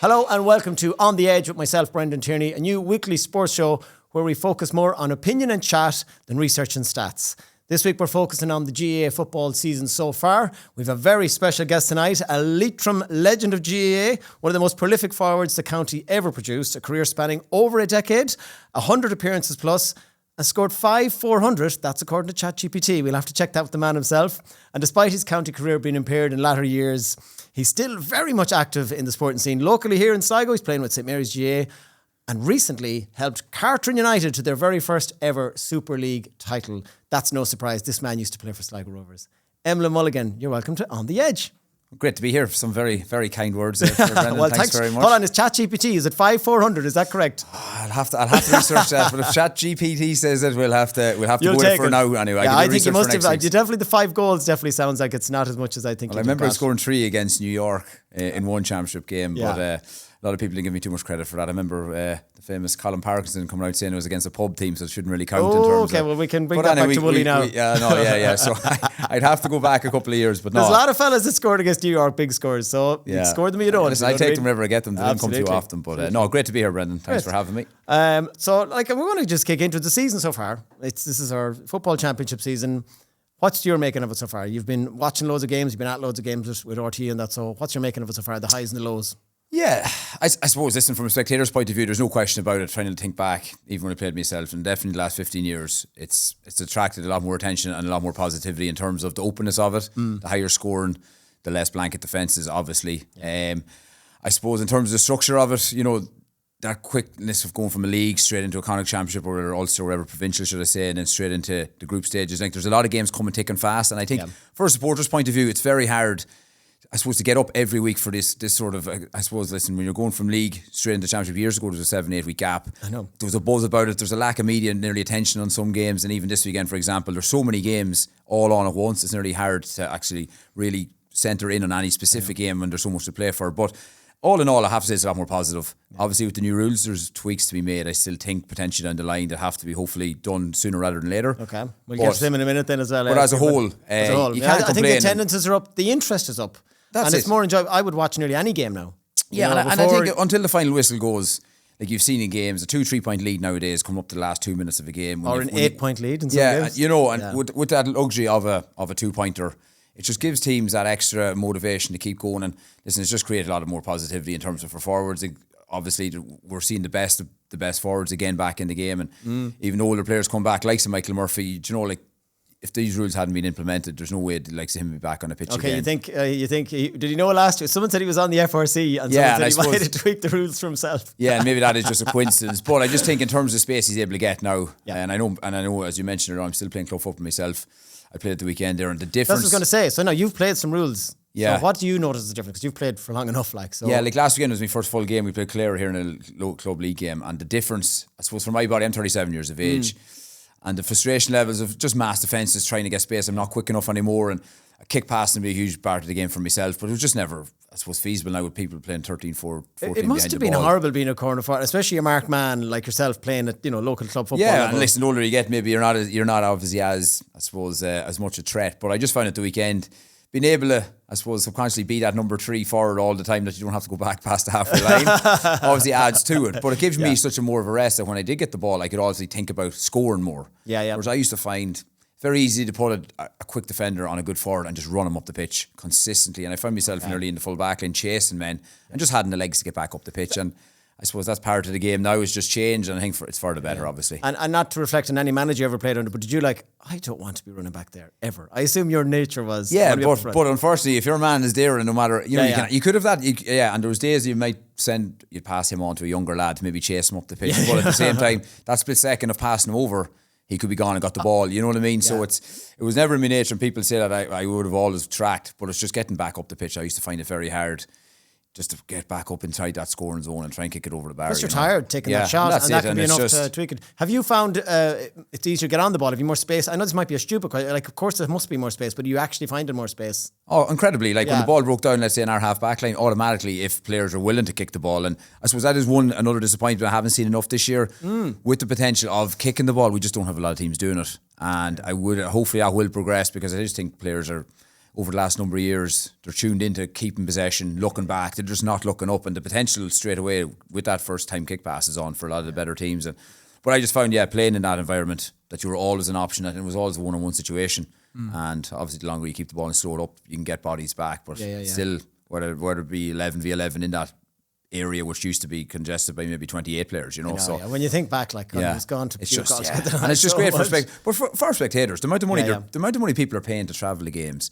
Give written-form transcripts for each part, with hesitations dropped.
Hello and welcome to On the Edge with myself, Brendan Tierney, a new weekly sports show where we focus more on opinion and chat than research and stats. This week we're focusing on the GAA football season so far. We've a very special guest tonight, a Leitrim legend of GAA, one of the most prolific forwards the county ever produced, a career spanning over a decade, 100 appearances plus, and scored 400. That's according to ChatGPT. We'll have to check that with the man himself. And despite his county career being impaired in latter years, he's still very much active in the sporting scene. Locally here in Sligo, he's playing with St Mary's GAA and recently helped Cartron United to their very first ever Super League title. That's no surprise. This man used to play for Sligo Rovers. Emlyn Mulligan, you're welcome to On the Edge. Great to be here. Some very, very kind words there for Brendan. Well, thanks very much. Hold on, is ChatGPT, is it 400? Is that correct? I'll have to research that. But if ChatGPT says it, we'll have to go with it for now anyway. Yeah, I think you must have. Definitely the 5 goals definitely sounds like it's not as much as I think. Well, I remember scoring 3 against New York in one championship game, but a lot of people didn't give me too much credit for that. I remember the famous Colin Parkinson coming out saying it was against a pub team, so it shouldn't really count in terms of... well, we can bring that back to Woolley now. So I'd have to go back a couple of years, but There's a lot of fellas that scored against New York, big scores, so you score them, you don't. Listen, I take them wherever I get them. They don't come too often, but great to be here, Brendan. Thanks for having me. So, we're going to just kick into the season so far. This is our football championship season. What's your making of it so far? You've been watching loads of games, you've been at loads of games with RT and that, so what's your making of it so far, the highs and the lows? Yeah, I suppose, listen, from a spectator's point of view, there's no question about it. Trying to think back, even when I played myself, and definitely the last 15 years, it's attracted a lot more attention and a lot more positivity in terms of the openness of it, the higher scoring, the less blanket defences, obviously. Yeah. I suppose in terms of the structure of it, that quickness of going from a league straight into a Connacht Championship or Ulster or whatever, provincial, should I say, and then straight into the group stages. I think there's a lot of games coming thick and fast, and I think for a supporter's point of view, it's very hard, I suppose, to get up every week for this sort of, I suppose, listen, when you're going from league straight into championship, years ago there was a 7-8 week gap. I know. There was a buzz about it. There's a lack of media and nearly attention on some games, and even this weekend, for example, there's so many games all on at once, it's nearly hard to actually really centre in on any specific game when there's so much to play for. But all in all, I have to say it's a lot more positive. Obviously, with the new rules, there's tweaks to be made. I still think potentially down the line that have to be hopefully done sooner rather than later. Okay, we'll get to them in a minute then as well. But as a whole, you can't complain. I think the attendances are up, the interest is up. It's more enjoyable. I would watch nearly any game now. Yeah, and I think until the final whistle goes, like you've seen in games, a 2-3 point lead nowadays come up to the last 2 minutes of a game. Or an 8 point lead in some games. With that luxury of a 2-pointer, it just gives teams that extra motivation to keep going. And listen, it's just created a lot of more positivity in terms of for forwards. Obviously, we're seeing the best forwards again back in the game, and even older players come back, like Michael Murphy. If these rules hadn't been implemented, there's no way I'd like to see him be back on a pitch again. You think did he know last year? Someone said he was on the FRC and someone said he might have tweaked the rules for himself. Yeah, and maybe that is just a coincidence. But I just think in terms of space he's able to get now, and I know as you mentioned earlier, I'm still playing club football myself. I played at the weekend there, and the difference. That's what I was going to say. So now you've played some rules. Yeah. So what do you notice the difference? Because you've played for long enough, Yeah, like last weekend was my first full game. We played Clare here in a local club league game, and the difference, I suppose, for my body, I'm 37 years of age. And the frustration levels of just mass defences, trying to get space. I'm not quick enough anymore. And a kick pass would be a huge part of the game for myself. But it was just never, I suppose, feasible now with people playing 13, 14 It must have been horrible being a corner forward, especially a marked man like yourself playing at local club football. Yeah, level. And listen, the older you get, maybe you're not obviously as, I suppose, as much a threat. But I just found at the weekend, being able to, I suppose, subconsciously be that number 3 forward all the time that you don't have to go back past the halfway line obviously adds to it. But it gives me such a more of a rest that when I did get the ball, I could obviously think about scoring more. Yeah. Whereas I used to find very easy to put a quick defender on a good forward and just run him up the pitch consistently. And I found myself nearly in the full back line chasing men and just having the legs to get back up the pitch. And I suppose that's part of the game now, is just change, and I think it's for the better, obviously. And not to reflect on any manager you ever played under, but did you I don't want to be running back there ever? I assume your nature was. Yeah, but unfortunately, if your man is there, and no matter, you could have that. And there was days you'd pass him on to a younger lad to maybe chase him up the pitch, but at the same time, that split second of passing him over, he could be gone and got the ball. You know what I mean? So it was never in my nature, and people say that I would have always tracked, but it's just getting back up the pitch. I used to find it very hard just to get back up inside that scoring zone and try and kick it over the bar. Because you're tired taking that shot, and that can be enough to tweak it. Have you found it's easier to get on the ball? Have you more space? I know this might be a stupid question. Of course there must be more space, but are you actually finding more space? Oh, incredibly. When the ball broke down, let's say in our half-back line, automatically, if players are willing to kick the ball, and I suppose that is another disappointment. I haven't seen enough this year with the potential of kicking the ball. We just don't have a lot of teams doing it, and hopefully that will progress, because I just think players are over the last number of years, they're tuned into keeping possession, looking back. They're just not looking up, and the potential straight away with that first time kick pass is on for a lot of the better teams. But I just found, playing in that environment, that you were always an option, and it was always a one-on-one situation. And obviously, the longer you keep the ball and slow it up, you can get bodies back. But still, whether it be 11v11 in that area which used to be congested by maybe 28 players, So when you think back, it's gone to it's just, and it's just great for spectators. The amount of money, the amount of money people are paying to travel to games,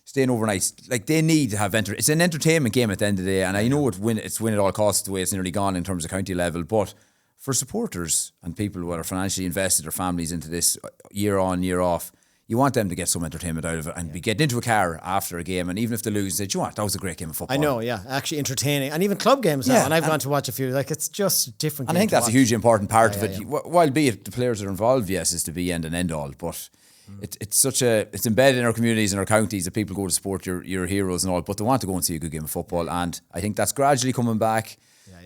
staying overnight, like they need to have it's an entertainment game at the end of the day. And I know it's win at all costs the way it's nearly gone in terms of county level, but for supporters and people who are financially invested or families into this year on, year off, you want them to get some entertainment out of it and be getting into a car after a game, and even if they lose, say, that was a great game of football. I know, actually entertaining, and even club games now. And I've gone to watch a few. It's just different. And I think that's a hugely important part of it. While be it the players that are involved, yes, is to be end and end all, but it's embedded in our communities and our counties that people go to support your heroes and all, but they want to go and see a good game of football, and I think that's gradually coming back.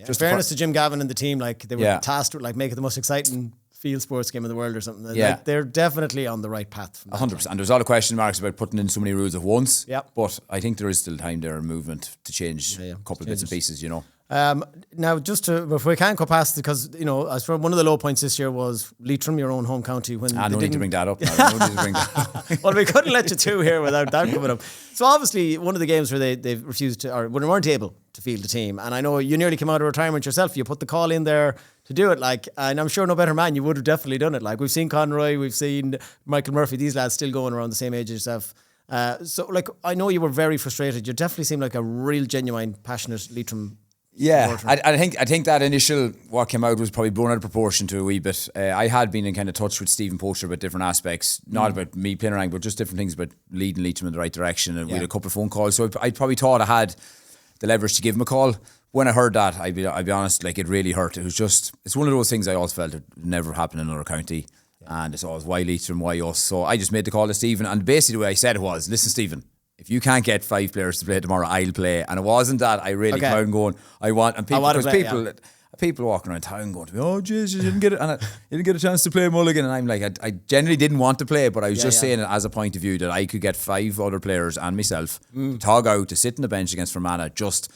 Just in fairness to Jim Gavin and the team, they were tasked with making it the most exciting field sports game in the world or something. They're definitely on the right path. 100%. And there's a lot of question marks about putting in so many rules at once. Yep. But I think there is still time there and movement to change a couple of bits and pieces, Now, if we can't go past, because, I suppose one of the low points this year was Leitrim, your own home county. When no need to bring that up. No need to bring that up. Well, we couldn't let you through here without that coming up. So obviously, one of the games where they've refused to, or weren't able to field the team. And I know you nearly came out of retirement yourself. You put the call in there to do it, and I'm sure no better man, you would have definitely done it. We've seen Conroy, we've seen Michael Murphy, these lads still going around the same age as yourself. So I know you were very frustrated. You definitely seem like a real, genuine, passionate Leitrim. Yeah, I think that initial what came out was probably blown out of proportion to a wee bit. I had been in kind of touch with Stephen Poacher about different aspects, not about me playing around, but just different things about leading Leitrim in the right direction. And we had a couple of phone calls, so I probably thought I had the leverage to give him a call. When I heard that, I'd be honest, it really hurt. It's one of those things I always felt it would never happen in another county. And it's always why Leitrim, why us. So I just made the call to Stephen, and basically the way I said it was, listen, Stephen, if you can't get 5 players to play tomorrow, I'll play. And it wasn't that I really came out and going, people walking around town going to me, oh jeez, you didn't get it, and you didn't get a chance to play Mulligan. And I'm like, I generally didn't want to play, but I was just saying it as a point of view that I could get 5 other players and myself to tog out, to sit in the bench against Fermanagh, just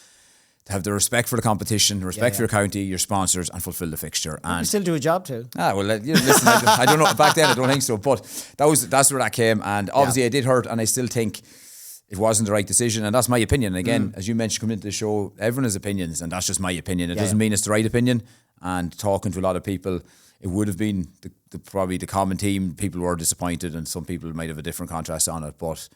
to have the respect for the competition, respect for your county, your sponsors, and fulfil the fixture. And you still do a job too. Listen, I don't know. Back then, I don't think so. But that's where that came, and obviously, it did hurt, and I still think it wasn't the right decision, and that's my opinion. Again, as you mentioned, coming into the show, everyone has opinions, and that's just my opinion. It doesn't mean it's the right opinion. And talking to a lot of people, it would have been probably the common team. People were disappointed, and some people might have a different contrast on it, but.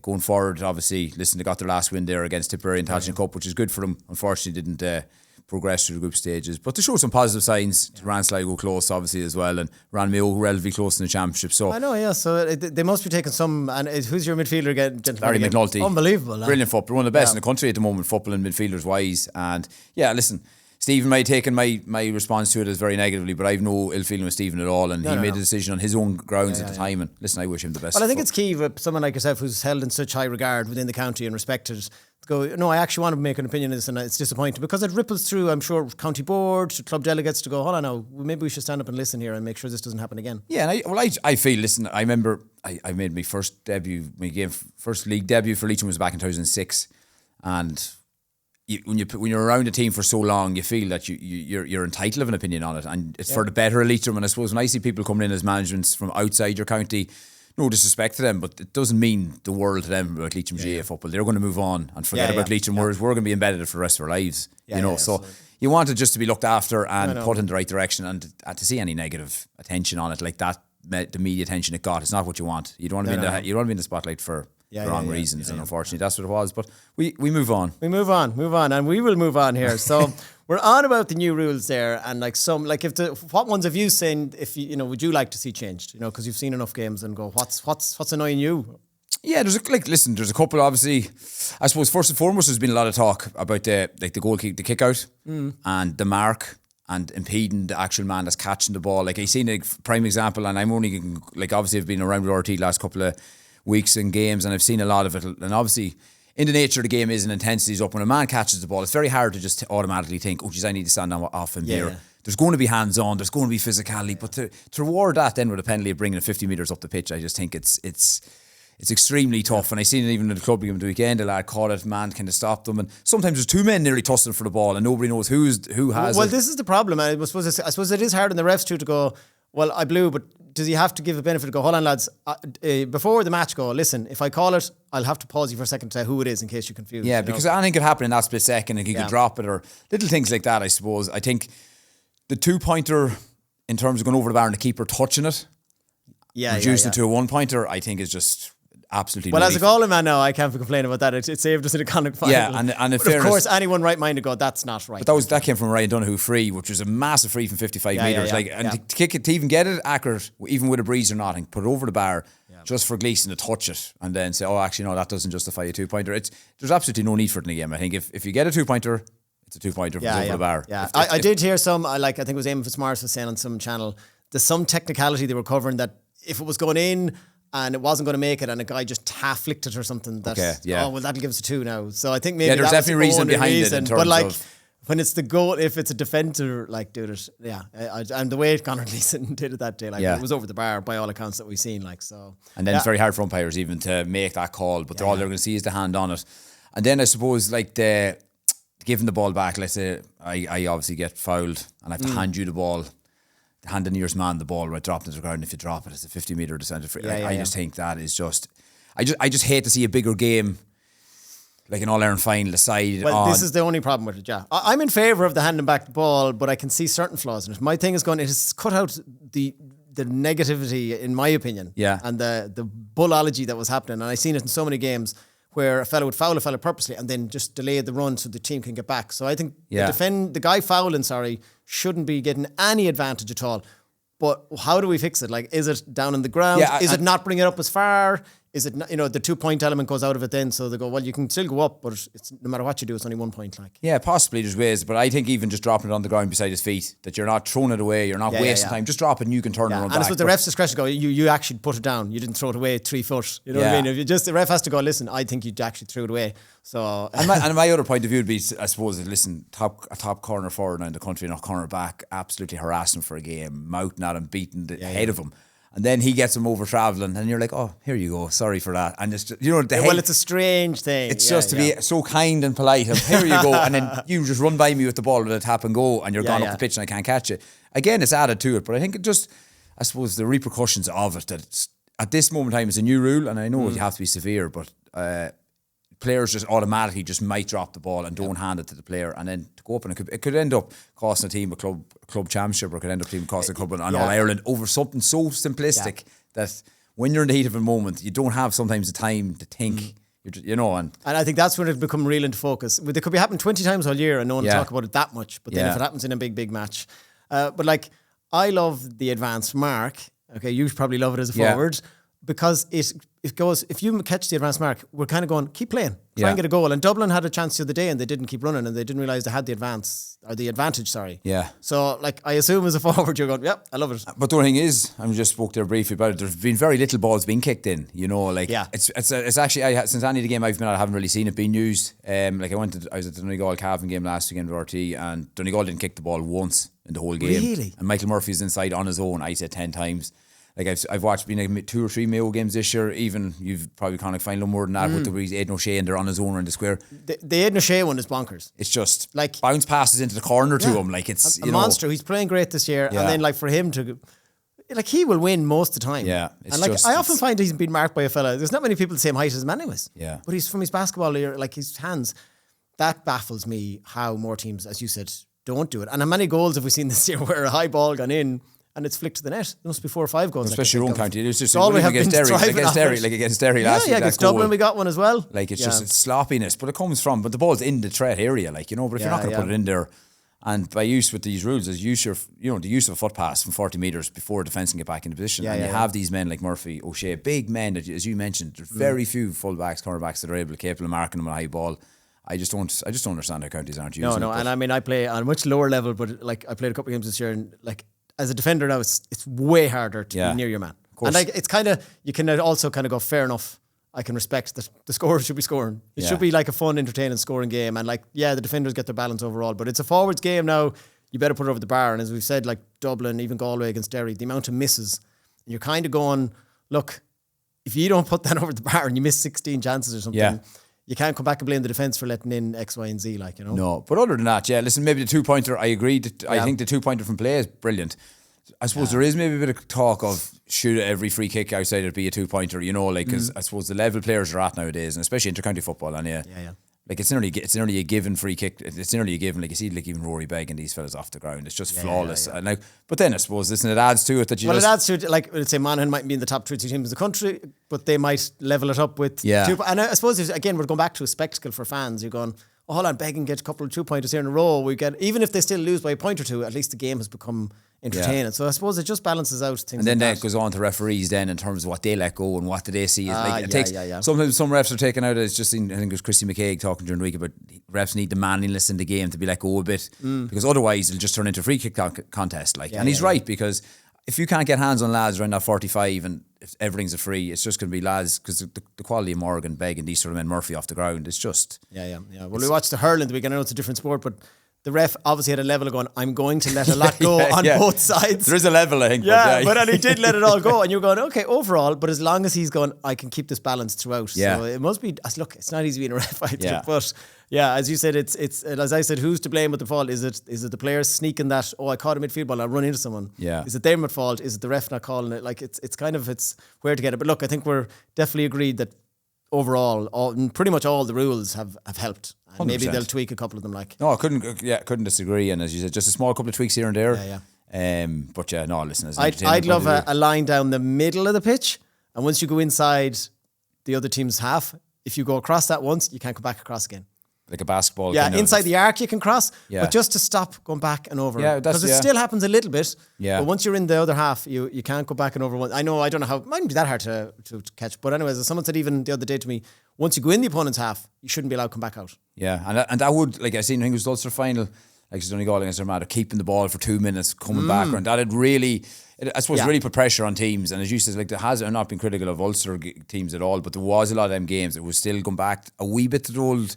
Going forward, obviously, they got their last win there against Tipperary in Tailteann Cup, which is good for them. Unfortunately, didn't progress through the group stages, but to show some positive signs. Ran Sligo close, obviously, as well, and ran Mayo relatively close in the championship. So I know, so they must be taking some. And who's your midfielder again? Larry McNulty, unbelievable, brilliant footballer, one of the best in the country at the moment, football and midfielders wise. And listen. Stephen might have taken my response to it as very negatively, but I've no ill feeling with Stephen at all, and he made a decision on his own grounds at the time, and listen, I wish him the best. Well, I think it's key for someone like yourself who's held in such high regard within the county and respected to go, no, I actually want to make an opinion on this, and it's disappointing because it ripples through, I'm sure, county board to club delegates to go, hold on now, maybe we should stand up and listen here and make sure this doesn't happen again. Yeah, and I feel, listen, I remember I made my first league debut for Leitrim was back in 2006, and when you're around a team for so long, you feel that you're entitled to have an opinion on it, and it's for the better of Leitrim. And I suppose when I see people coming in as managements from outside your county, no disrespect to them, but it doesn't mean the world to them about Leitrim GAA football. They're going to move on and forget about Leitrim, whereas we're going to be embedded for the rest of our lives. So you want it just to be looked after and put in the right direction, and to see any negative attention on it like that, the media attention it got, it's not what you want. You don't want to be in the spotlight for wrong reasons, and unfortunately that's what it was. But we move on. We move on, and we will move on here. So we're on about the new rules there, and what ones have you seen? If would you like to see changed? Because you've seen enough games and go, what's annoying you? Yeah, there's a couple. Obviously, I suppose first and foremost, there's been a lot of talk about the goal kick, the kick out, and the mark, and impeding the actual man that's catching the ball. I've seen a prime example, and I'm only obviously I've been around with RT last couple of weeks in games, and I've seen a lot of it. And obviously, in the nature of the game is an intensity's up. When a man catches the ball, it's very hard to just automatically think, oh geez, I need to stand off him here. There's going to be hands on, there's going to be physicality, but to reward that then with a penalty of bringing it 50 metres up the pitch, I just think it's it's extremely tough. And I seen it even in the club game the weekend. A lad caught it, man kind of stopped them. And sometimes there's two men nearly tussling for the ball and nobody knows who has Well, it. this is the problem. I suppose it is hard on the refs too to go, well, I blew, but does he have to give a benefit to go, hold on, lads, before the match go, listen, if I call it, I'll have to pause you for a second to say who it is in case you're confused. Yeah, because anything could happen in that split second and he could drop it or little things like that, I suppose. I think the 2-pointer in terms of going over the bar and the keeper touching it, reducing it to a 1-pointer, I think is just absolutely well, nutty. as a Galway man now, I can't complain about that. It saved us in a Connacht final. Yeah, and in but fairness, of course, anyone right-minded go, that's not right. But that came from Ryan Donoghue free, which was a massive free from 55 metres. To kick it, to even get it accurate, even with a breeze or nothing, put it over the bar just for Gleeson to touch it and then say, oh, actually, no, that doesn't justify a 2-pointer. There's absolutely no need for it in the game. I think if you get a 2-pointer, it's a 2-pointer from over the bar. Yeah, I did hear some, I think it was Eamon Fitzmaurice was saying on some channel, there's some technicality they were covering that if it was going in and it wasn't going to make it and a guy just half flicked it or something, oh, well, that'll give us a 2 now. So I think maybe there's that definitely was reason behind it in terms but of... when it's the goal, if it's a defender, dude, and the way Conor Gleeson did it that day, it was over the bar by all accounts that we've seen, so. And then it's very hard for umpires even to make that call, but all they're going to see is the hand on it. And then I suppose giving the ball back, let's say I obviously get fouled and I have to hand you the ball, hand the nearest man the ball, right, drop it to the ground. If you drop it, it's a 50-metre descent free. I just think that is just, I just hate to see a bigger game like an All-Ireland final decided on. This is the only problem with it, I'm in favour of the handing back the ball, but I can see certain flaws in it. My thing is it has cut out the negativity, in my opinion, and the bullology that was happening. And I've seen it in so many games where a fellow would foul a fellow purposely and then just delay the run so the team can get back. So I think the guy fouling, shouldn't be getting any advantage at all. But how do we fix it? Is it down on the ground? Is it not bring it up as far? Is it not, the 2-point element goes out of it then? So they go, well, you can still go up, but it's no matter what you do, it's only 1 point. Yeah, possibly there's ways, but I think even just dropping it on the ground beside his feet, that you're not throwing it away, you're not wasting time. Just drop it and you can turn it on back. And it's with the ref's discretion go, you actually put it down. You didn't throw it away 3 foot. You know what I mean? If the ref has to go, listen, I think you actually threw it away. So and my other point of view would be, I suppose, listen, a top corner forward now in the country and a corner back, absolutely harassing for a game, mouthing at him, beating the head of him. And then he gets him over travelling, and you're like, "Oh, here you go. Sorry for that." And it's just, it's a strange thing. It's just to be so kind and polite. And here you go, and then you just run by me with the ball with a tap and go, and you're gone up the pitch, and I can't catch it. Again, it's added to it, but I think I suppose the repercussions of it, that it's, at this moment in time, it's a new rule, and I know you have to be severe, but players just automatically just might drop the ball and don't hand it to the player, and then to go up, and it could end up costing a team a club championship, or it could end up even costing a club an All-Ireland over something so simplistic that when you're in the heat of a moment, you don't have sometimes the time to think. And I think that's when it become real into focus. It could be happening 20 times all year and no one will talk about it that much, but then if it happens in a big match, but I love the advanced mark. Okay, you probably love it as a forward, because it goes, if you catch the advanced mark, we're kind of going, keep playing, try and get a goal. And Dublin had a chance the other day and they didn't keep running and they didn't realise they had the advantage. Yeah. So I assume as a forward you're going, I love it. But the only thing is, I just spoke there briefly about it, there's been very little balls being kicked in, it's actually, since any of the game I've been at, I haven't really seen it being used. I was at the Donegal Cavan game last weekend with RT, and Donegal didn't kick the ball once in the whole game. Really? And Michael Murphy's inside on his own, I said 10 times. I've watched 2 or 3 Mayo games this year. Even you've probably kind of find a little more than that with the Aidan O'Shea and they're on his own around the square. The Aidan O'Shea one is bonkers. It's just bounce passes into the corner to him. It's a monster. He's playing great this year, and then for him to he will win most of the time. Yeah, I often find he's been marked by a fella. There's not many people the same height as him, anyways. Yeah, but he's from his basketball, his hands. That baffles me. How more teams, as you said, don't do it. And how many goals have we seen this year where a high ball gone in and it's flicked to the net? There must be 4 or 5 goals. Especially your own county. It's just against Derry last week. Against Dublin we got one as well. It's sloppiness, but it comes from, but the ball's in the threat area, but if you're not going to put it in there, and by use with these rules, is the use of a foot pass from 40 metres before defence can get back into position, and you have these men like Murphy, O'Shea, big men that, as you mentioned, there's very few fullbacks, cornerbacks that are capable of marking them on a high ball. I just don't understand how counties aren't using it. No, and I mean I play on a much lower level, but I played a couple of games this year, and as a defender now, it's way harder to be near your man. And it's kind of, you can also kind of go, fair enough, I can respect that the scorer should be scoring. It should be a fun, entertaining scoring game, and the defenders get their balance overall, but it's a forwards game now. You better put it over the bar. And as we've said, Dublin, even Galway against Derry, the amount of misses, you're kind of going, look, if you don't put that over the bar and you miss 16 chances or something, Yeah. you can't come back and blame the defence for letting in X, Y, and Z, like, you know. No, but other than that, yeah, listen, maybe the 2-pointer, I agree. I think the 2-pointer from play is brilliant. I suppose there is maybe a bit of talk of should every free kick outside it be a 2-pointer, you know, like, because I suppose the level players are at nowadays, and especially inter-county football, and like it's nearly a given free kick. It's nearly a given. Like you see, like even Rory Begg and these fellas off the ground, it's just flawless. And like, but then I suppose listen, it adds to it that you. Well, it adds to it. Like let's say Monaghan might be in the top 2 teams in the country, but they might level it up with. Yeah. And I suppose again we're going back to a spectacle for fans. You're going, oh, hold on, Begg can get a couple of 2-pointers here in a row. We get even if they still lose by a point or two, at least the game has become entertaining. So I suppose it just balances out things. And then like that goes on to referees then in terms of what they let go and what do they see. Like it takes yeah. sometimes some refs are taken out. It's just I think it was Christy McCaig talking during the week about refs need the manliness in the game to be let go a bit because otherwise it'll just turn into a free kick contest. Like, and he's right because if you can't get hands on lads around that 45 and if everything's a free, it's just going to be lads because the quality of Morgan, Begg, and these sort of men, Murphy off the ground, it's just yeah. Well, we watched the hurling the weekend. I know it's a different sport, but the ref obviously had a level of going, I'm going to let a lot go on both sides. There is a level, I think. But he did let it all go. And you're going, okay, overall, but as long as he's going, I can keep this balance throughout. Yeah. So it must be, look, it's not easy being a ref, I think. But yeah, as you said, it's as I said, who's to blame with the fault? Is it the players sneaking that, I caught a midfield ball, I'll run into someone. Yeah. Is it them at fault? Is it the ref not calling it? Like, it's where to get it. But look, I think we're definitely agreed that overall, pretty much all the rules have helped. And maybe 100%. they'll tweak a couple of them. Like, no, I couldn't disagree. And as you said, just a small couple of tweaks here and there. Yeah. But yeah, no, listen. I'd love a line down the middle of the pitch, and once you go inside the other team's half, if you go across that once, you can't go back across again. Like a basketball. Yeah, inside the arc you can cross, Yeah. but just to stop going back and over. Yeah, because it still happens a little bit. Yeah. But once you're in the other half, you can't go back and over one. I don't know how, it mightn't be that hard to catch. But anyways, as someone said even the other day to me, once you go in the opponent's half, you shouldn't be allowed to come back out. Yeah, and that would, like I seen, I think it was the Ulster final, like it's only goal against Armada, keeping the ball for 2 minutes, coming back, and that had really, I suppose, really put pressure on teams. And as you said, like there has, I'm not being critical of Ulster teams at all, but there was a lot of them games. It was still going back a wee bit to the old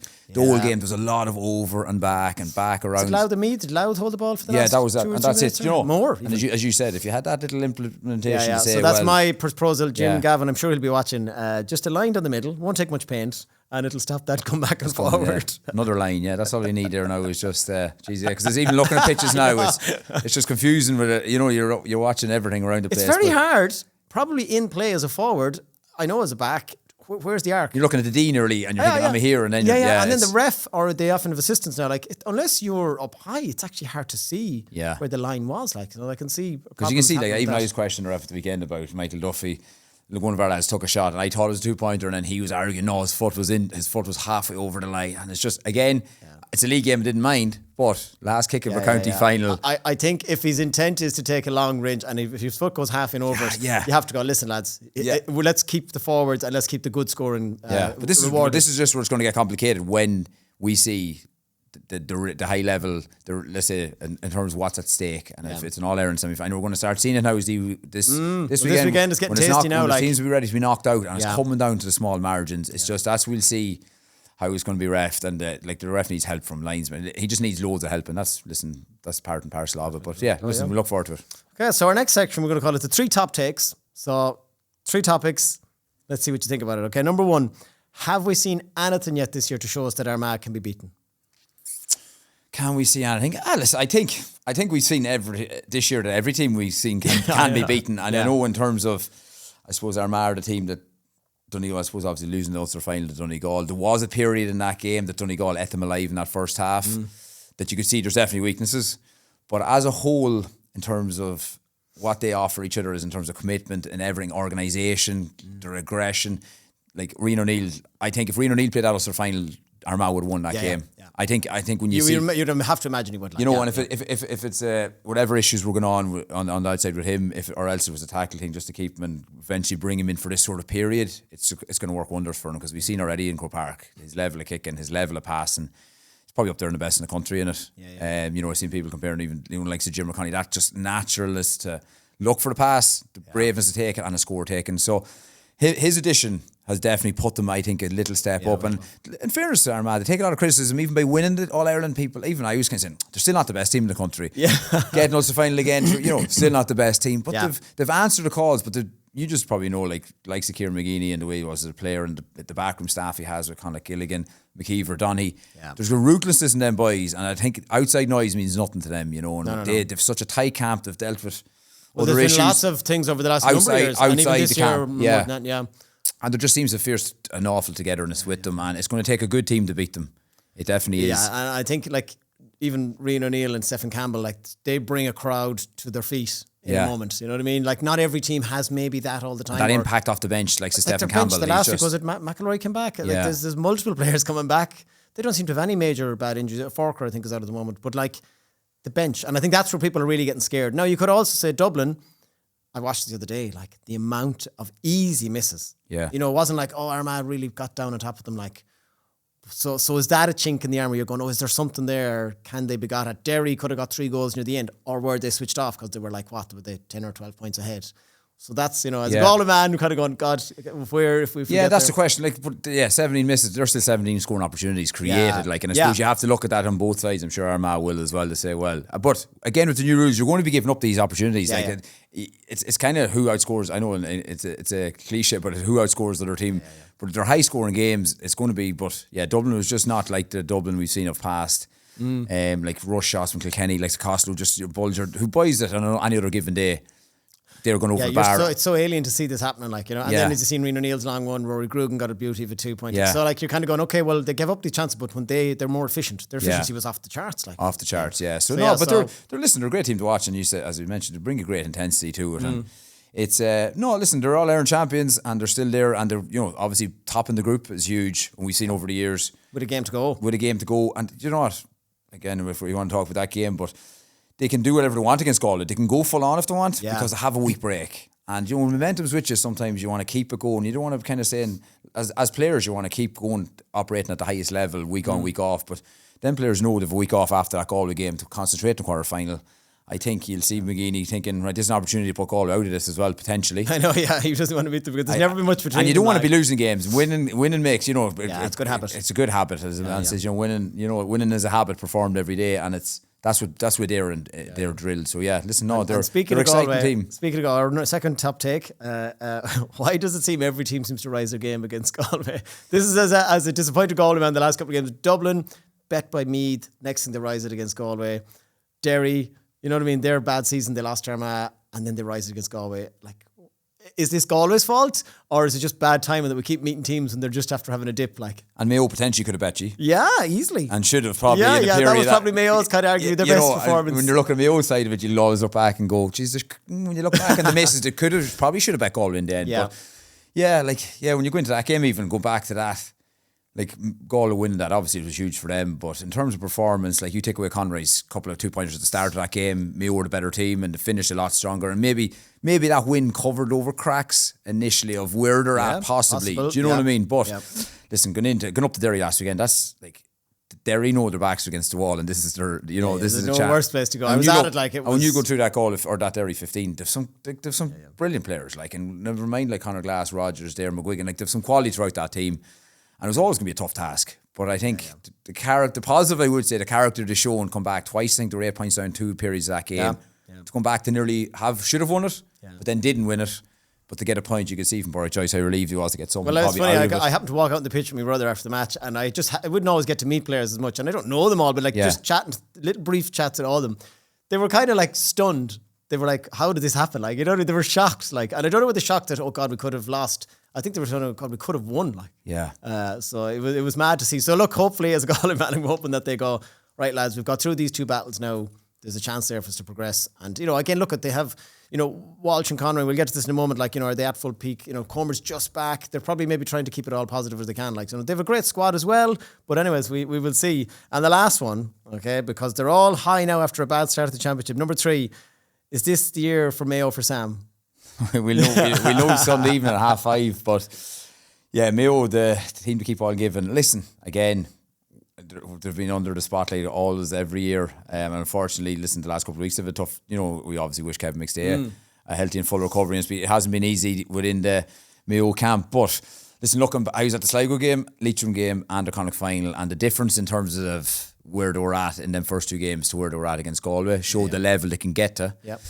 game. There's a lot of over and back around. Did Louth Did Louth hold the ball for the last that was that, 2 or and 3 that's minutes? it. You know, more. And as you said, if you had that little implementation, to say, so that's my proposal, Jim Gavin. I'm sure he'll be watching. Just a line down the middle, won't take much paint, and it'll stop that come back and forward. Another line, that's all you need there now is just, because there's even looking at pitches now, it's just confusing with it. You know, you're watching everything around the place. It's very hard, probably in play as a forward. I know as a back. Where's the arc? You're looking at the Dean early and you're thinking, I'm here, and then and then the ref or they often have assistants now. Like unless you're up high, it's actually hard to see where the line was. Like, I can see because you can see, like, even I was questioning the ref at the weekend about Michael Duffy. Look, one of our lads took a shot and I thought it was a 2-pointer, and then he was arguing, no, his foot was halfway over the line, and it's just, again, it's a league game, I didn't mind, but last kick of a county final. I think if his intent is to take a long range, and if his foot goes half in over it, you have to go, listen lads, let's keep the forwards and let's keep the good scoring but this is just where it's going to get complicated when we see the high level, let's say in terms of what's at stake, and if it's an All-Ireland semi-final, we're going to start seeing it now. This weekend is getting tasty now. Like, teams will be ready to be knocked out, and it's coming down to the small margins. It's just we'll see how it's going to be refed, and the ref needs help from linesmen. He just needs loads of help, and that's part and parcel of it. But we look forward to it. Okay, so our next section we're going to call it the 3 top takes. So 3 topics. Let's see what you think about it. Okay, number 1. Have we seen anything yet this year to show us that Armagh can be beaten? Can we see anything? Listen, I think we've seen this year that every team we've seen can be beaten. And I know in terms of, I suppose, Armagh are the team that Donegal, I suppose, obviously losing the Ulster final to Donegal. There was a period in that game that Donegal ate them alive in that first half that you could see there's definitely weaknesses. But as a whole, in terms of what they offer each other is in terms of commitment and everything, organisation, their aggression, like Rian O'Neill, I think if Rian O'Neill played that Ulster final, Armagh would have won that game. Yeah. I think when you'd have to imagine he would. Like, and if it's whatever issues were going on the outside with him, or else it was a tackle thing just to keep him and eventually bring him in for this sort of period, it's going to work wonders for him, because we've seen already in Croke Park his level of kicking, his level of passing. He's probably up there in the best in the country in it. I've seen people comparing even like Jim McConney, that just naturalness to look for the pass, the braveness to take it, and a score taken. So his addition has definitely put them, I think, a little step up. And in fairness to Armagh, they take a lot of criticism, even by winning the All-Ireland people. Even I was kind of saying, they're still not the best team in the country. Yeah. Getting us to final again, still not the best team. But they've answered the calls, but you just probably know, like Kieran McGeeney and the way he was as a player and the backroom staff he has with Conor Gilligan, McKeever, Donny. Yeah. There's a ruthlessness in them boys, and I think outside noise means nothing to them, you know. And they've such a tight camp. They've dealt with other there's issues. Been lots of things over the last number of years, and even this year, yeah. Than that, yeah. And there just seems to fierce an awful togetherness with them, and it's going to take a good team to beat them. It definitely is. Yeah, and I think like even Rian O'Neill and Stephen Campbell, like they bring a crowd to their feet in a moment. You know what I mean? Like not every team has maybe that all the time. That impact off the bench, like Stephen Campbell. The last week was it McElroy came back? Like there's multiple players coming back. They don't seem to have any major bad injuries. Forker, I think, is out at the moment. But like the bench, and I think that's where people are really getting scared. Now you could also say Dublin. I watched it the other day, like the amount of easy misses. Yeah. You know, it wasn't like, oh, Armagh really got down on top of them. Like, so is that a chink in the armour? You're going, oh, is there something there? Can they be got at? Derry could have got 3 goals near the end, or were they switched off because they were like, what, were they 10 or 12 points ahead? So that's, you know, as a Galway man, kind of going, God, if we that's the question. Like, but 17 misses. There's still 17 scoring opportunities created. Like, and I suppose you have to look at that on both sides. I'm sure Armagh will as well to say, well, but again with the new rules, you're going to be giving up these opportunities. It's kind of who outscores. I know it's a cliche, but who outscores the other team. But they're high scoring games. It's going to be. But Dublin was just not like the Dublin we've seen of past. Like rush shots from Kilkenny, like Costello, just your Bulger, who buys it on any other given day. They're going over the bar. It's so alien to see this happening, like, you know. And then as you seen Rian O'Neill's long one, Rory Grugan got a beauty of a 2-point. So like you're kind of going, okay, well they gave up the chances, but when they're more efficient. Their efficiency was off the charts, like off the charts. Yeah. So they're listen, they're a great team to watch, and you said, as we mentioned, they bring a great intensity to it. And it's listen, they're all Ireland champions, and they're still there, and they're obviously top in the group is huge. And we've seen over the years with a game to go, and you know what? Again, if we want to talk about that game, but they can do whatever they want against Galway. They can go full on if they want because they have a week break. And when momentum's with you, sometimes you want to keep it going. You don't want to kind of say, as players, you want to keep going, operating at the highest level, week on, week off. But then players know they've a week off after that Galway game to concentrate on the quarter final. I think you'll see McGeeney thinking, right, there's an opportunity to put Galway out of this as well, potentially. I know, he doesn't want to beat them because there's never been much between. And you don't want to be losing games. Winning makes, it's a good habit. It's a good habit, as man says. Winning is a habit performed every day, and that's what they're drilled. So listen, they're an exciting team. Speaking of Galway, our second top take. Why does it seem every team seems to rise their game against Galway? This is as a disappointed Galway man the last couple of games. Dublin bet by Meath. Next thing they rise it against Galway. Derry, you know what I mean? Their bad season, they lost to Armagh, and then they rise it against Galway. Like, is this Galway's fault, or is it just bad timing that we keep meeting teams and they're just after having a dip? Like, and Mayo potentially could have bet you. Yeah, easily. And should have probably. Yeah, that was probably Mayo's kind of arguably their best performance. When you're looking at Mayo's side of it, you'll always look back and go, Jesus, when you look back and the misses, they probably should have bet Galway in the end. Yeah. But when you go into that game, even go back to that, like Galway winning that, obviously it was huge for them. But in terms of performance, like you take away Conroy's couple of 2-pointers at the start of that game, Mayo were the better team and they finished a lot stronger. And maybe that win covered over cracks initially of where they're at, possibly. Do you know what I mean? But listen, going up to Derry last weekend, that's like Derry know their backs against the wall, and this is their, this is no worse place to go. I was at it like it was. When you go through that goal or that Derry 15, they've some brilliant players, like, and never mind like Conor Glass, Rogers, Dare McGuigan, like they've some quality throughout that team. And it was always going to be a tough task. But I think the positive, I would say, the character to show and come back twice. I think they were 8 points down 2 periods of that game. To come back to nearly should have won it, but then didn't win it. But to get a point, you could see from Borough Joyce how relieved he was to get someone. Well, it's funny. I happened to walk out on the pitch with my brother after the match, and I wouldn't always get to meet players as much, and I don't know them all, but just chatting, little brief chats with all of them. They were kind of like stunned. They were like, "How did this happen?" Like, they were shocked. Like, and I don't know what the shock that, oh God, we could have lost. I think they were saying, oh God, we could have won. Like, so it was mad to see. So look, hopefully as a Galway man, I'm hoping that they go, right lads, we've got through these 2 battles now. There's a chance there for us to progress. And, again, look, they have, Walsh and Conroy, we'll get to this in a moment, like, are they at full peak? Comer's just back. They're probably maybe trying to keep it all positive as they can. Like, they have a great squad as well. But anyways, we will see. And the last one, okay, because they're all high now after a bad start at the championship. Number 3, is this the year for Mayo for Sam? we'll know Sunday evening at 5:30, but Mayo, the team to keep on giving. Listen, again, they've been under the spotlight always every year, and unfortunately, listen, the last couple of weeks have a tough. We obviously wish Kevin McStay a healthy and full recovery, and it hasn't been easy within the Mayo camp. But listen, I was at the Sligo game, Leitrim game, and the Connacht final, and the difference in terms of where they were at in them first 2 games to where they were at against Galway showed the level they can get to. Yep.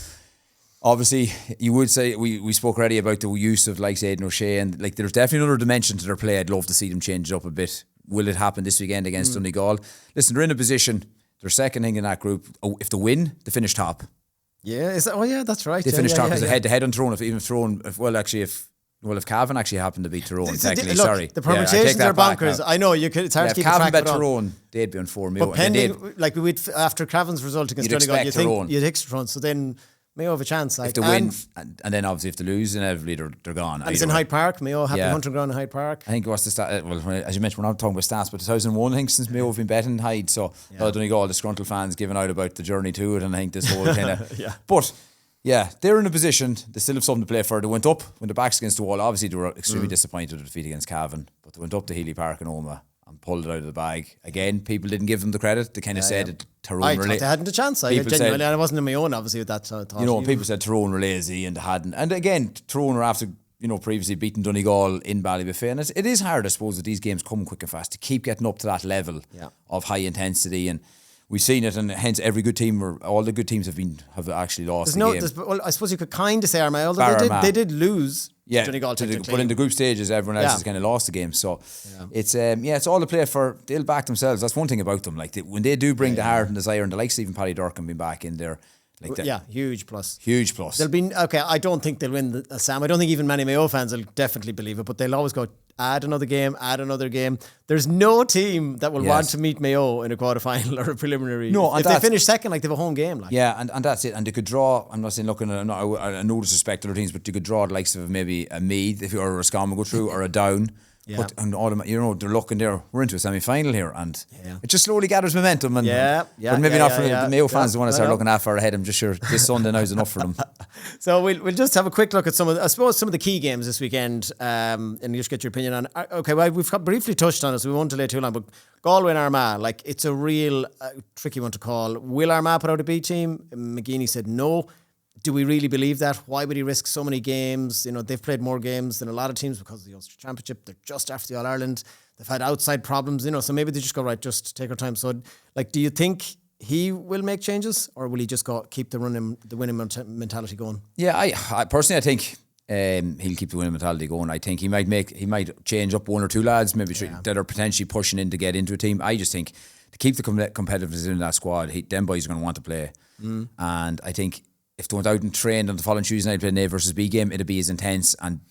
Obviously, you would say we spoke already about the use of like Aidan O'Shea, and like there's definitely another dimension to their play. I'd love to see them change it up a bit. Will it happen this weekend against Donegal? Listen, they're in a position. They're second thing in that group. Oh, if they win, they finish top. Yeah, is that? Oh, yeah, that's right. They finish top because head to head on Tyrone. If Cavan actually happened to beat Tyrone, technically, look, sorry, the permutations are bonkers. I know you could. It's hard to keep Cavan track bet Tyrone, they'd be on 4 million. But pending, like we'd after Cavan's result against Donegal, you think you'd expect Tyrone. So then Mayo have a chance. Like, if they win, and then obviously if they lose, inevitably they're gone. And it's in Hyde Park. Mayo happy 100 grand in Hyde Park. I think it was the stat. Well, as you mentioned, we're not talking about stats, but 2001, I think, since Mayo have been betting Hyde. So Donegal, disgruntled fans giving out about the journey to it, and I think this whole kind of. But yeah, they're in a position. They still have something to play for. They went up when their backs against the wall. Obviously, they were extremely disappointed with the defeat against Cavan, but they went up to Healy Park in Omagh and pulled it out of the bag. Again, people didn't give them the credit. They kind of said it. Tyrone I thought they hadn't a chance. I wasn't in my own, obviously, with that thought. People said Tyrone were lazy and they hadn't. And again, Tyrone were after, previously beaten Donegal in Ballybuffet. And it is hard, I suppose, that these games come quick and fast to keep getting up to that level of high intensity. And we've seen it, and hence every good team, or all the good teams have actually lost the game. Well, I suppose you could kind of say Armagh, although they did lose. Yeah, Donegal but in the group stages, everyone else has kind of lost the game. So it's all to play for. They'll back themselves. That's one thing about them. Like when they do bring the heart and desire, and the likes of even Paddy Durcan being back in there. Like huge plus. Huge plus. They'll be okay. I don't think they'll win the Sam. I don't think even many Mayo fans will definitely believe it, but they'll always go add another game. There's no team that will want to meet Mayo in a quarterfinal or a preliminary. No, if they finish second, like they have a home game. Like. Yeah, and that's it. And they could draw. I'm not saying looking at no disrespect to other teams, but you could draw the likes of maybe a Meath if you're a Roscommon go through or a Down. Yeah. But they're looking there. We're into a semi-final here, and it just slowly gathers momentum. And but maybe not for the Mayo fans who want to start looking that far ahead. I'm just sure this Sunday now is enough for them. So we'll just have a quick look at some of the key games this weekend, and you just get your opinion on. Okay, well we've briefly touched on it, so we won't delay too long. But Galway and Armagh, like it's a real tricky one to call. Will Armagh put out a B team? McGeaney said no. Do we really believe that? Why would he risk so many games? They've played more games than a lot of teams because of the Ulster Championship. They're just after the All-Ireland. They've had outside problems, so maybe they just go, right, just take our time. So, like, do you think he will make changes, or will he just keep the winning mentality going? Yeah, I personally, I think he'll keep the winning mentality going. I think he might change up one or two lads, maybe that are potentially pushing in to get into a team. I just think to keep the competitiveness in that squad, them boys are going to want to play. And I think if they went out and trained on the following Tuesday night, played an A versus B game, it'd be as intense. And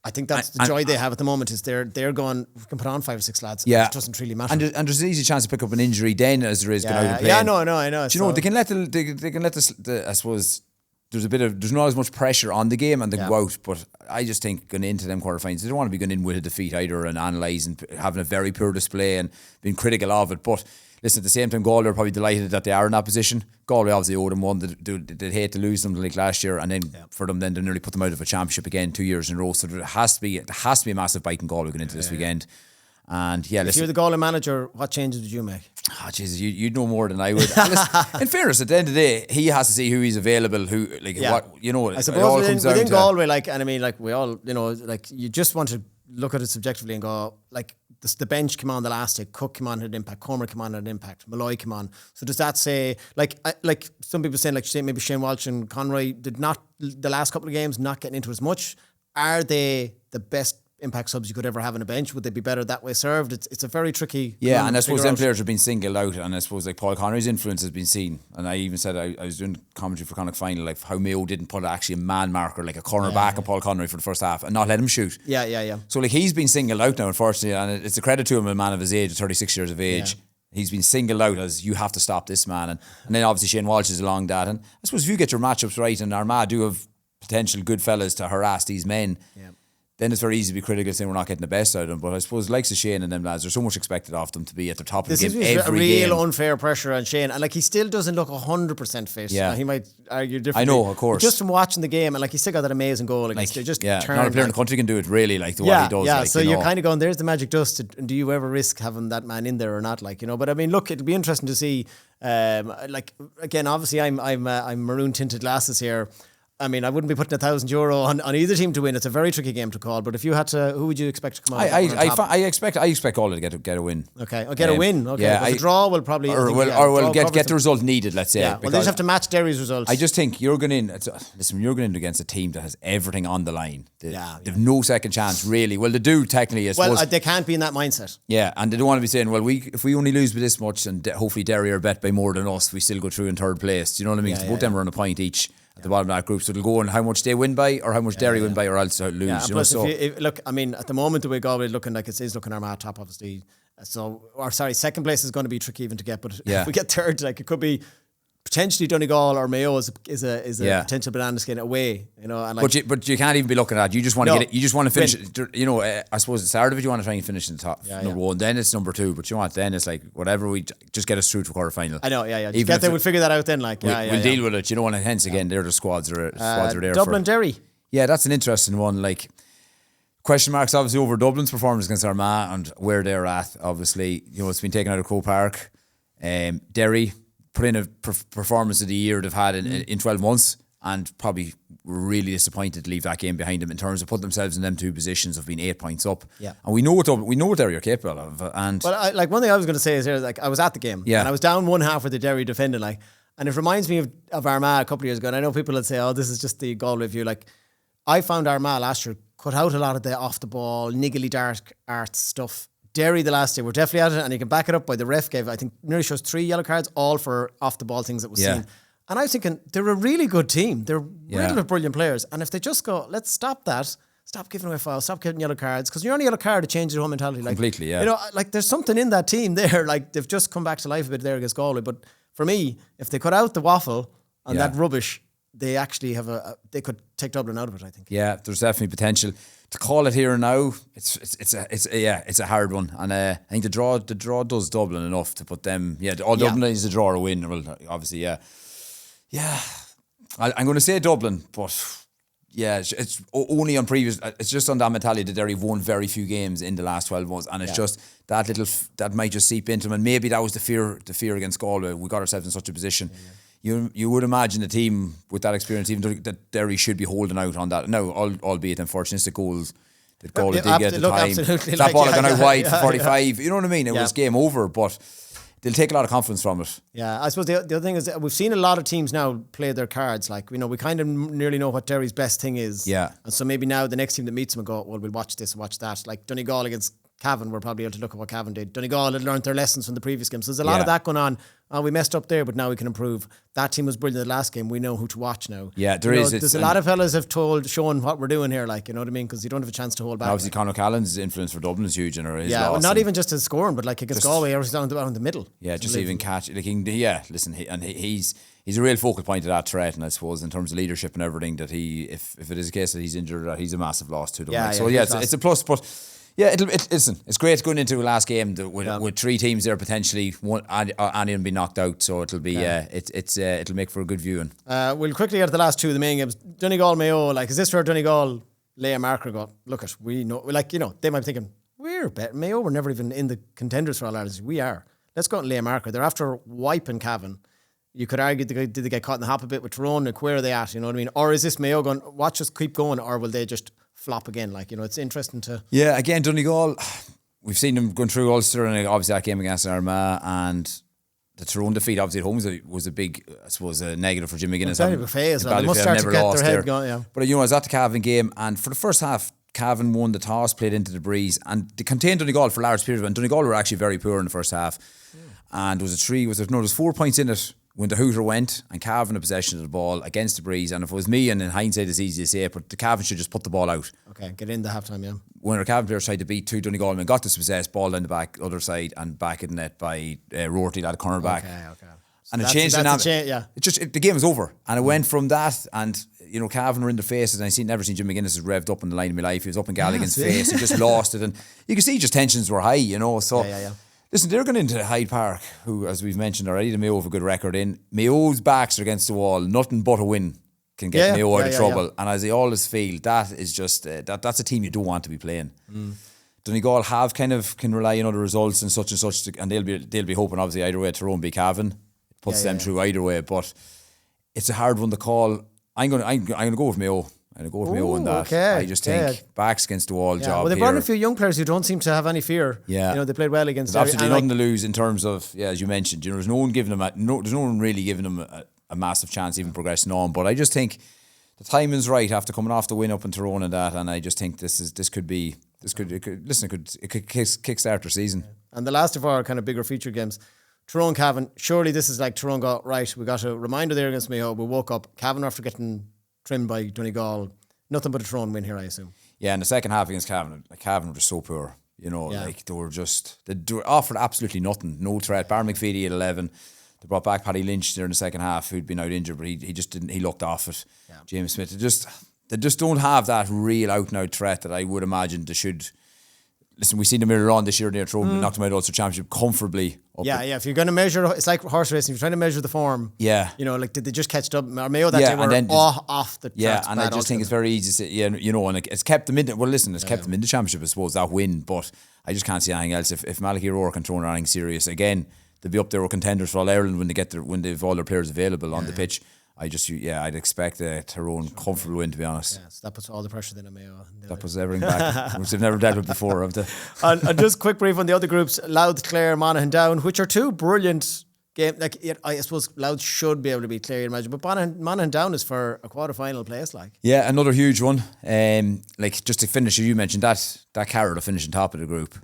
I think that's the joy they have at the moment is they're going, we can put on 5 or 6 lads. Yeah. It doesn't really matter. And there's an easy chance to pick up an injury then as there is going out and play. Yeah, I know. Do you know, they can let the I suppose, there's not as much pressure on the game and they go out, but I just think going into them quarterfinals, they don't want to be going in with a defeat either and analysing, having a very poor display and being critical of it. But listen, at the same time, Galway are probably delighted that they are in that position. Galway obviously owed them one. They'd hate to lose them like last year, and then for them, then to nearly put them out of a championship again 2 years in a row. So there has to be a massive bite in Galway going into this weekend. And if you're the Galway manager, what changes would you make? Oh, Jesus, you'd know more than I would. Listen, in fairness, at the end of the day, he has to see who he's available. I suppose within Galway, we all, you just want to look at it subjectively and go, like, the bench came on the last day. Cook came on, had an impact. Cormac came on, had an impact. Malloy came on. So does that say, like some people saying, maybe Shane Walsh and Conroy did not, the last couple of games, not getting into as much. Are they the best impact subs you could ever have on a bench? Would they be better that way served? It's a very tricky. Yeah, and I suppose them players have been singled out, and I suppose like Paul Conroy's influence has been seen. And I even said I was doing commentary for Connacht final, like how Mayo didn't put actually a man marker, like a cornerback on Paul Conroy for the first half, and not let him shoot. Yeah. So like he's been singled out now, unfortunately, and it's a credit to him, a man of his age, 36 years of age. Yeah. He's been singled out as you have to stop this man, and then obviously Shane Walsh is along that. And I suppose if you get your matchups right, and Armagh do have potential good fellas to harass these men. Yeah. Then it's very easy to be critical saying we're not getting the best out of them. But I suppose likes of Shane and them lads, there's so much expected of them to be at the top of the game every game. There's a real unfair pressure on Shane. And he still doesn't look 100% fit. Yeah. He might argue differently. I know, of course. But just from watching the game, and he still got that amazing goal. Not a player in the country can do it really what he does. Yeah, so you're kind of going, there's the magic dust. And do you ever risk having that man in there or not? But I mean, look, it'll be interesting to see. Again, obviously I'm maroon tinted glasses here. I mean, I wouldn't be putting €1,000 on either team to win. It's a very tricky game to call. But if you had to, who would you expect to come out? I expect Galway to get a win. Okay, I'll get a win. Okay, yeah, a draw will probably get the result needed. Let's say. Yeah, well, they just have to match Derry's results. I just think you're going in. Listen, you're going in against a team that has everything on the line. They've no second chance, really. Well, they do technically. Well, they can't be in that mindset. Yeah, and they don't want to be saying, well, if we only lose by this much, and hopefully Derry are bet by more than us, we still go through in third place. Do you know what I mean? Both them are on a point each at the bottom of that group, so it'll go on how much they win by or how much Derry win by, or else lose. Yeah, you plus know, look, I mean, at the moment the way Galway is looking, like it is looking Armagh top, obviously. Second place is going to be tricky even to get, but if we get third, like it could be potentially Donegal or Mayo is a potential banana skin away, you know. And like, but you can't even be looking at that. You just want to get it. You just want to finish it. You know, I suppose at the start of it, you want to try and finish in the top number one. Then it's number two. But you know what? Then it's like whatever we just get us through to quarter final. I know. Yeah. Just we'll figure that out then. Like we'll deal with it. You know, and hence again, they're the squads are there. Dublin Derry. Yeah, that's an interesting one. Like question marks obviously over Dublin's performance against Armagh and where they're at. Obviously, you know, it's been taken out of Croke Park. Derry put in a performance of the year they've had in 12 months, and probably were really disappointed to leave that game behind them in terms of putting themselves in them two positions of being 8 points up. Yeah. And we know what Derry are capable of. And like one thing I was going to say is here, like I was at the game and I was down one half with the Derry defending, like, and it reminds me of Armagh a couple of years ago. And I know people would say, "Oh, this is just the Galway view." Like I found Armagh last year cut out a lot of the off the ball, niggly dark arts stuff. Derry the last day were definitely at it, and you can back it up by the ref gave, I think, nearly shows 3 yellow cards, all for off the ball things that was seen. And I was thinking, they're a really good team. They're really brilliant players. And if they just go, let's stop that, stop giving away fouls, stop giving yellow cards, because you're on a yellow card to change your whole mentality. Like, completely, yeah. You know, like there's something in that team there. Like they've just come back to life a bit there against Galway. But for me, if they cut out the waffle and that rubbish, they actually have they could take Dublin out of it, I think. Yeah, there's definitely potential. To call it here and now, it's a hard one, and I think the draw does Dublin enough to put them. Dublin is a draw or a win. Well, obviously, I'm going to say Dublin, but it's only on previous. It's just on that mentality that Derry won very few games in the last 12 months, and it's just that might just seep into them, and maybe that was the fear against Galway. We got ourselves in such a position. You would imagine a team with that experience, even that Derry should be holding out on that. Now, albeit unfortunate, the goals that Galway did get at the time. That ball had gone out wide for 45. You know what I mean? It was game over, but they'll take a lot of confidence from it. Yeah, I suppose the other thing is that we've seen a lot of teams now play their cards. Like, you know, we kind of nearly know what Derry's best thing is. Yeah. And so maybe now the next team that meets them will go, well, we'll watch this and watch that. Like Donegal against Cavan, we're probably able to look at what Cavan did. Donegal had learned their lessons from the previous game. So there's a lot of that going on. We messed up there, but now we can improve. That team was brilliant the last game. We know who to watch now. Yeah, there's a lot of fellas have shown what we're doing here, like, you know what I mean? Because you don't have a chance to hold back. Obviously, Conor Callan's influence for Dublin is huge, and his loss. Well, not even just his scoring, but like against Galway, everything's down the middle. Yeah, just even catch. Like, he's a real focal point of that threat, and I suppose in terms of leadership and everything, that if it is a case that he's injured, that he's a massive loss to them. It's a plus, but. Yeah, it's great going into a last game with three teams there potentially. Any will be knocked out, so it'll be it'll make for a good viewing. We'll quickly get to the last two of the main games. Donegal Mayo, like, is this where Donegal lay a marker and go, look at, we know, like, you know, they might be thinking, we're better. Mayo were never even in the contenders for All Ireland. We are. Let's go and lay a marker. They're after wiping Cavan. You could argue, did they get caught in the hop a bit with Tyrone? Like, where are they at? You know what I mean? Or is this Mayo going, watch us keep going, or will they just flop again? Like, you know, it's interesting to... Yeah, again, Donegal, we've seen them going through Ulster, and obviously that game against Armagh, and the Tyrone defeat obviously at home was a big, I suppose, a negative for Jim McGuinness. Very buffet as well. They must start to get their head going, yeah. But, you know, I was at the Cavan game, and for the first half, Cavan won the toss, played into the breeze, and they contained Donegal for large periods, and Donegal were actually very poor in the first half. And there's 4 points in it when the hooter went, and Cavan had possession of the ball against the breeze. And if it was me, and in hindsight it's easy to say it, but the Cavan should just put the ball out. Okay, get in the halftime, yeah. When our Cavan players tried to beat two Donegal men, got this possessed ball down the back, other side, and back in the net by Rorty, that cornerback. Okay. And it changed the dynamic. Yeah. The game was over, and it went from that, and you know, Cavan were in their faces, and never seen Jim McGuinness revved up in the line of my life. He was up in Galligan's face. He just lost it, and you could see just tensions were high, you know. So. Yeah. Listen, they're going into Hyde Park, who, as we've mentioned already, the Mayo have a good record in. Mayo's backs are against the wall. Nothing but a win can get Mayo out of trouble. And as they always feel, that is just that's a team you don't want to be playing. Donegal can rely on other results and such, and they'll be hoping obviously either way Tyrone beat Cavan. It puts them through either way, but it's a hard one to call. I'm gonna go with Mayo. I'm gonna go with Mayo on that. Okay. I just think backs against the wall job. Well, they've here. brought in a few young players who don't seem to have any fear. Yeah, they played well against. There's absolutely nothing to lose in terms of as you mentioned. There's no one giving them there's no one really giving them a massive chance even progressing on. But I just think the timing's right after coming off the win up in Tyrone and that, and I just think it could kickstart their season. And the last of our kind of bigger feature games, Tyrone Cavan. Surely this is like Tyrone got right. We got a reminder there against Mayo. We woke up. Cavan after getting trimmed by Donegal. Nothing but a Tyrone win here, I assume. Yeah, in the second half against Cavan, Cavan were just so poor. They were offered absolutely nothing, no threat. Bar McFeedy at 11. They brought back Paddy Lynch there in the second half, who'd been out injured, but he just didn't. He looked off it. Yeah. James Smith. They just don't have that real out and out threat that I would imagine they should. Listen, we've seen them earlier on this year. They knocked them out Ulster Championship comfortably. If you're going to measure, it's like horse racing. If you're trying to measure the form, did they just catch up? Or Mayo that day were off the track. And I just think it's very easy to say, and it's kept them in. Well, listen, it's kept them in the championship, I suppose, that win. But I just can't see anything else. If Malachy O'Rourke can throw in anything serious again, they'll be up there with contenders for All Ireland when they've all their players available on the pitch. I'd expect a Tyrone comfortable win, to be honest. Yeah, so that puts all the pressure then on Mayo. That puts everything back, which they've never dealt with before. And just quick brief on the other groups: Louth, Clare, Monaghan Down, which are two brilliant games. I suppose Louth should be able to beat Clare, you imagine, but Monaghan Down is for a quarter-final place. Yeah, another huge one. Just to finish, you mentioned that Carroll to finish on top of the group,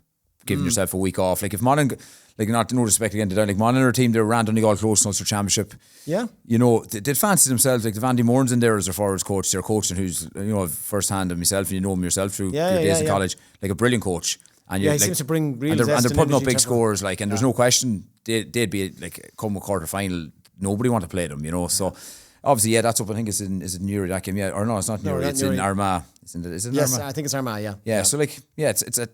giving yourself a week off. If Monaghan, not no respect again to them, Monaghan are a team that ran Donegal close in Ulster Championship. Yeah, they'd fancy themselves. The Vandy Mourns in there as their forwards coach. They're coaching who's first hand of myself, and you know him yourself through your days in college. A brilliant coach. And he seems to bring real and they're putting up big scores. And there's no question they'd be come a quarter final. Nobody want to play them. So. Obviously, that's up. I think it's in Newry that game. Yeah, or no, it's not Newry. It's in Armagh. Is it Armagh? I think it's Armagh. Yeah. Yeah. So it's a